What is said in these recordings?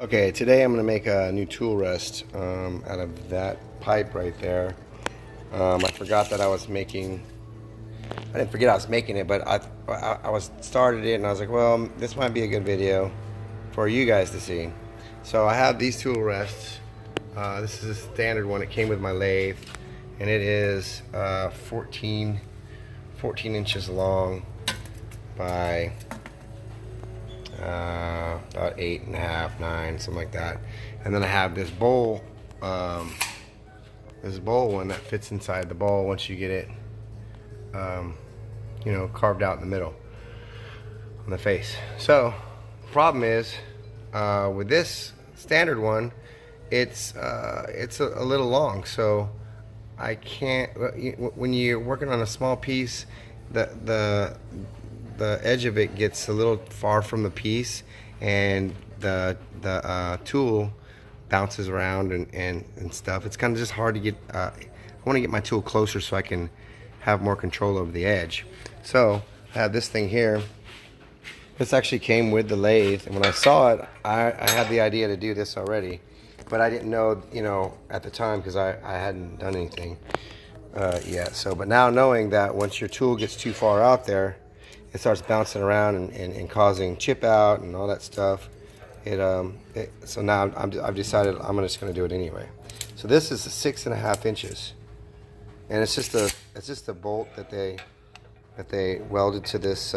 Okay, today I'm going to make a new tool rest out of that pipe right there. I forgot that I was making, I didn't forget I was making it, but I was started it and I was like, well, this might be a good video for you guys to see. So I have these tool rests. This is a standard one. It came with my lathe and it is 14 inches long by about 8.5, 9, something like that. And then I have this bowl one that fits inside the bowl once you get it you know, carved out in the middle on the face. So the problem is with this standard one, it's a little long, so I can't, when you're working on a small piece, the edge of it gets a little far from the piece and the tool bounces around and stuff. It's kind of just hard to get, I want to get my tool closer so I can have more control over the edge. So I have this thing here. This actually came with the lathe, and when I saw it, I had the idea to do this already, but I didn't know, you know, at the time, because I hadn't done anything yet. So, but now knowing that once your tool gets too far out there, it starts bouncing around and causing chip out and all that stuff. So now I've decided I'm just going to do it anyway. So this is 6.5 inches, and it's just a bolt that they welded to this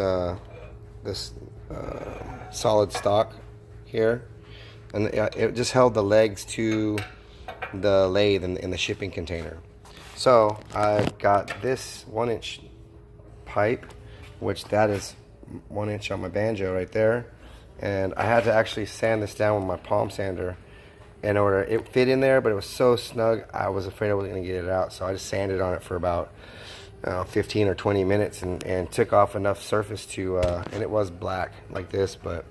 solid stock here, and it just held the legs to the lathe in the shipping container. So I've got this 1-inch pipe, which that is 1 inch on my banjo right there, and I had to actually sand this down with my palm sander in order. It fit in there, but it was so snug I was afraid I wasn't going to get it out, so I just sanded on it for about 15 or 20 minutes and took off enough surface to and it was black like this, but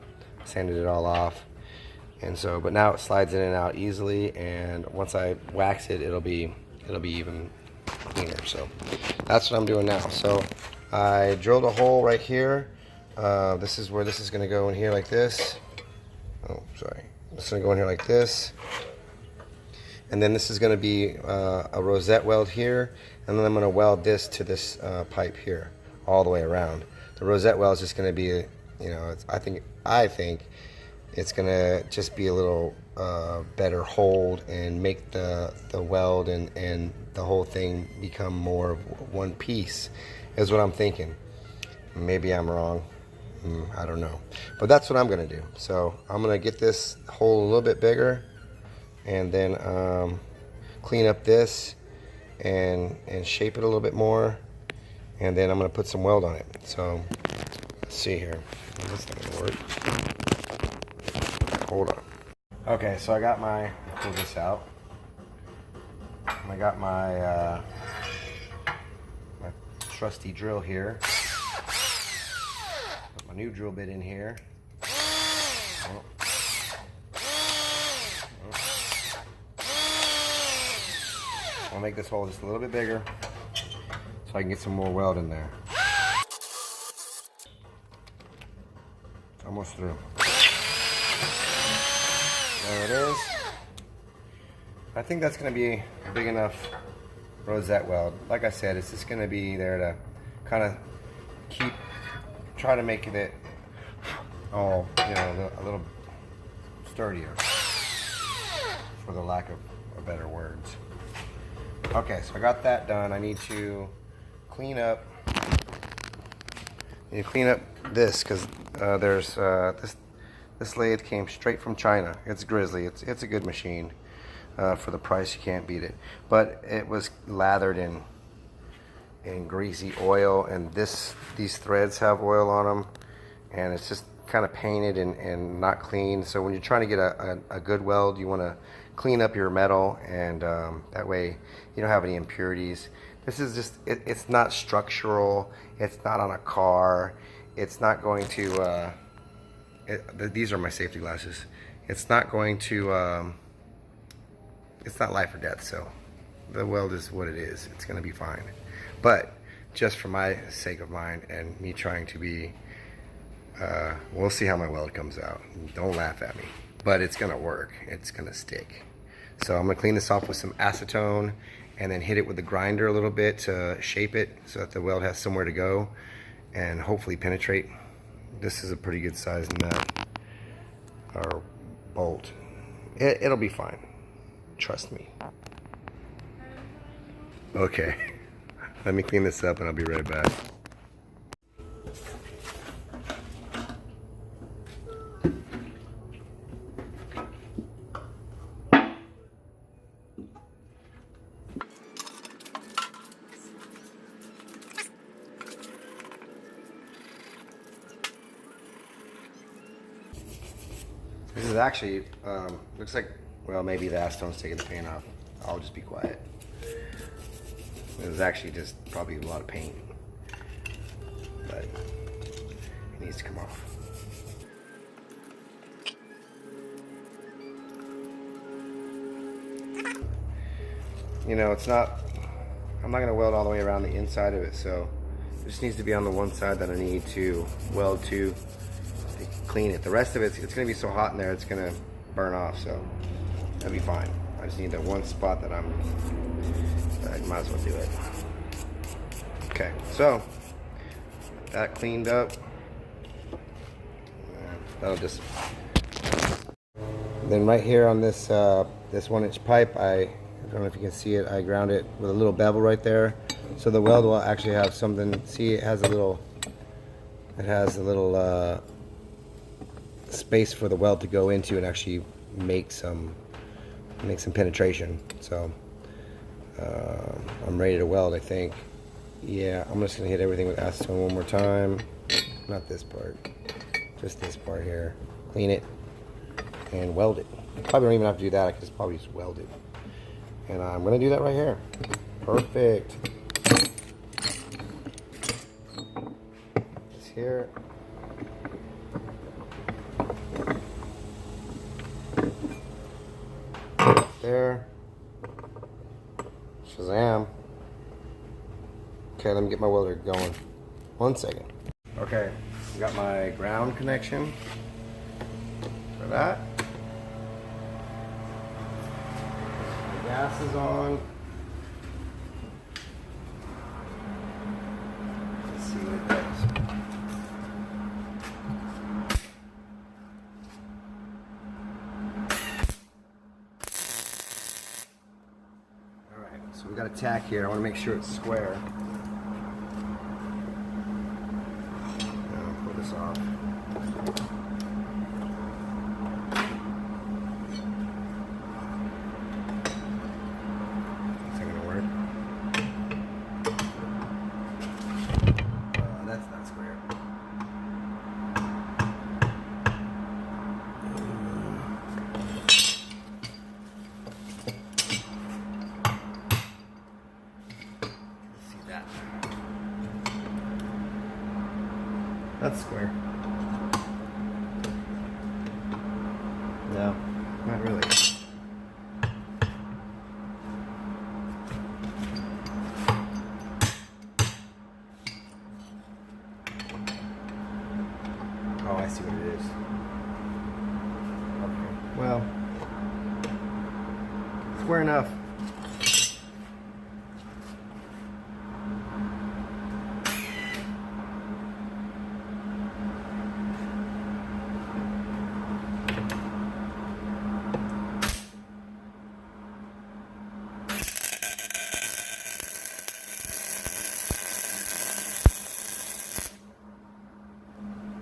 sanded it all off. And so, but now it slides in and out easily, and once I wax it, it'll be even cleaner. So that's what I'm doing now. So I drilled a hole right here. This is where this is going to go in here like this. Oh, sorry. It's going to go in here like this. And then this is going to be a rosette weld here. And then I'm going to weld this to this pipe here all the way around. The rosette weld is just going to be, you know, I think it's going to just be a little better hold and make the weld and the whole thing become more of one piece, is what I'm thinking. Maybe I'm wrong. I don't know. But that's what I'm going to do. So I'm going to get this hole a little bit bigger and then clean up this and shape it a little bit more. And then I'm going to put some weld on it. So let's see here. This not going to work. Hold on. Okay, so I got pull this out. I got my trusty drill here. Put my new drill bit in here. I'll make this hole just a little bit bigger so I can get some more weld in there. It's almost through. There it is. I think that's going to be a big enough rosette weld. Like I said, it's just going to be there to kind of try to make it all, you know, a little sturdier, for the lack of better words. Okay, so I got that done. I need to clean up this, because there's this lathe came straight from China. It's Grizzly. It's a good machine. For the price, you can't beat it. But it was lathered in greasy oil, and these threads have oil on them, and it's just kind of painted and not clean. So when you're trying to get a good weld, you want to clean up your metal, and that way you don't have any impurities. This is just, it's not structural. It's not on a car. It's not going to, these are my safety glasses. It's not going to, it's not life or death, so the weld is what it is. It's going to be fine. But just for my sake of mine and me trying to be, we'll see how my weld comes out. Don't laugh at me. but it's gonna work. It's gonna stick. So I'm gonna clean this off with some acetone and then hit it with the grinder a little bit to shape it so that the weld has somewhere to go and hopefully penetrate. This is a pretty good sized nut or bolt. It'll be fine. Trust me. Okay, let me clean this up and I'll be right back. This is actually, looks like, well, maybe the acetone's taking the paint off. I'll just be quiet. It was actually just probably a lot of paint, but it needs to come off. You know, it's not, I'm not gonna weld all the way around the inside of it, so it just needs to be on the one side that I need to weld to clean it. The rest of it's gonna be so hot in there, it's gonna burn off, so that'll be fine. I just need that one spot that I might as well do it. Okay, so that cleaned up. That'll just. Then right here on this this 1-inch pipe, I don't know if you can see it. I ground it with a little bevel right there, so the weld will actually have something. See, it has a little. It has a little space for the weld to go into and actually make some penetration. So I'm ready to weld, I think. Yeah, I'm just gonna hit everything with acetone one more time. Not this part, just this part here. Clean it and weld it. Probably don't even have to do that. I can just probably just weld it. And I'm gonna do that right here. Perfect. It's here. There. Shazam. Okay, let me get my welder going. 1 second. Okay, got my ground connection for that. The gas is on. Let's see what it does. So we got a tack here. I want to make sure it's square. Now pull this off. Is that gonna work? That's not square. That's square. No, not really. Oh, I see what it is. Okay, well, square enough.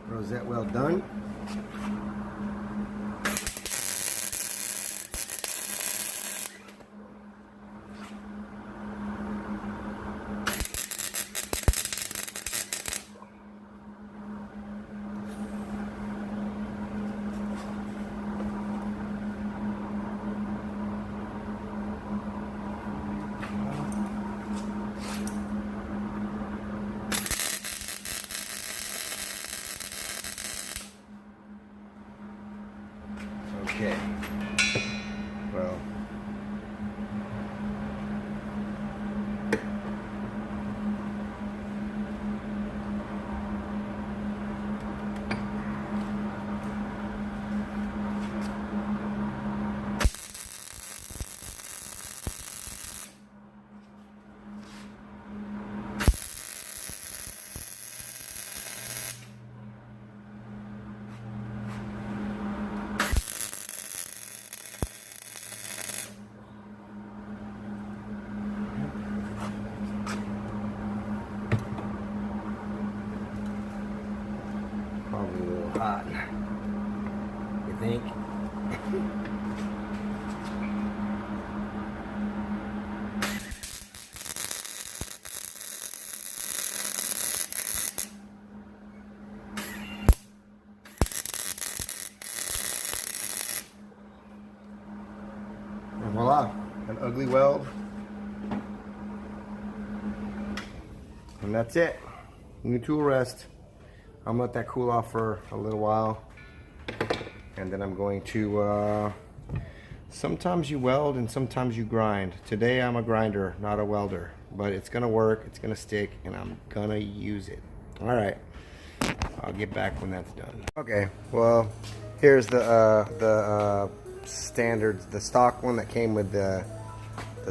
Rosette well done. Okay. Well. And voila, an ugly weld. And that's it. New tool rest. I'm gonna let that cool off for a little while. And then I'm going to, sometimes you weld and sometimes you grind. Today I'm a grinder, not a welder. But it's gonna work, it's gonna stick, and I'm gonna use it. All right, I'll get back when that's done. Okay, well, here's the standard, the stock one that came with the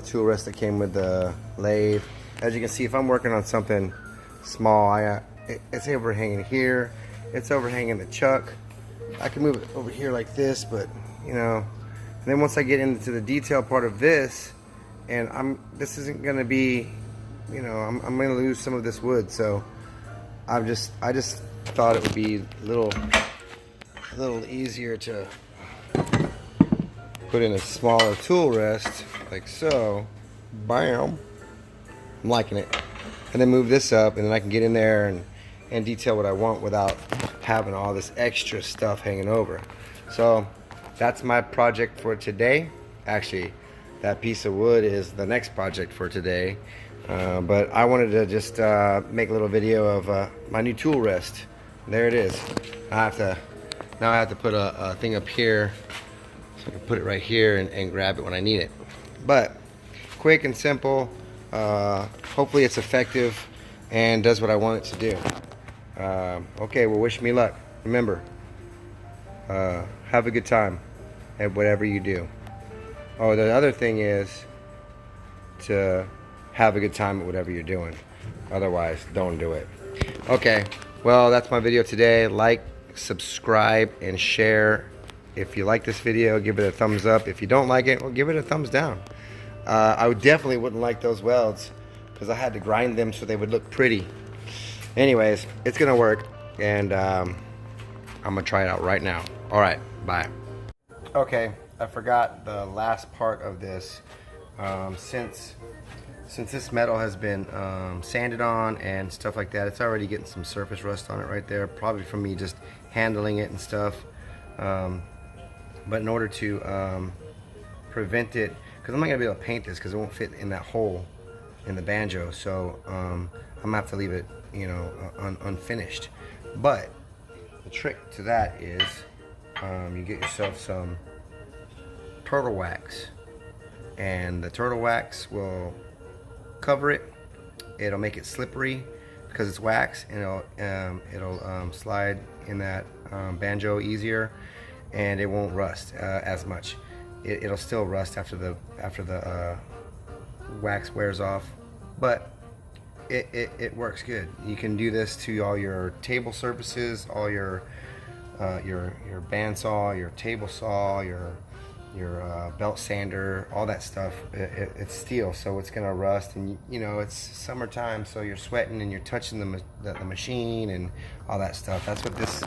tool rest that came with the lathe. As you can see, if I'm working on something small, it's overhanging here, it's overhanging the chuck. I can move it over here like this, but you know, and then once I get into the detail part of this, and this isn't gonna be, you know, I'm gonna lose some of this wood, so I just thought it would be a little easier to put in a smaller tool rest, like so. Bam. I'm liking it. And then move this up, and then I can get in there and detail what I want without having all this extra stuff hanging over. So that's my project for today. Actually, that piece of wood is the next project for today. But I wanted to just make a little video of my new tool rest. There it is. Now I have to put a thing up here so I can put it right here and grab it when I need it. But quick and simple. Hopefully it's effective and does what I want it to do. Okay, well, wish me luck. Remember, have a good time at whatever you do. Oh, the other thing is to have a good time at whatever you're doing. Otherwise, don't do it. Okay, well, that's my video today. Like, subscribe, and share. If you like this video, give it a thumbs up. If you don't like it, well, give it a thumbs down. I definitely wouldn't like those welds because I had to grind them so they would look pretty. Anyways, it's gonna work, and I'm gonna try it out right now. All right, bye. Okay, I forgot the last part of this. Since this metal has been sanded on and stuff like that, it's already getting some surface rust on it right there, probably from me just handling it and stuff. But in order to prevent it, because I'm not gonna be able to paint this because it won't fit in that hole in the banjo, so I'm gonna have to leave it, you know, unfinished. But the trick to that is you get yourself some turtle wax, and the turtle wax will cover it. It'll make it slippery because it's wax, and it'll slide in that banjo easier, and it won't rust as much. It'll still rust after the wax wears off, but it works good. You can do this to all your table surfaces, all your bandsaw, your table saw, your belt sander, all that stuff. It's steel, so it's gonna rust, and you know, it's summertime, so you're sweating and you're touching the machine and all that stuff. That's what this.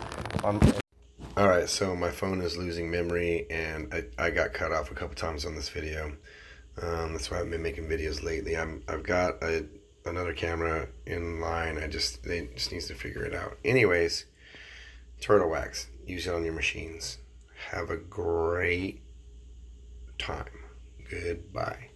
Alright, so my phone is losing memory, and I got cut off a couple times on this video. That's why I've been making videos lately. I've got another camera in line. It just needs to figure it out. Anyways, turtle wax. Use it on your machines. Have a great time. Goodbye.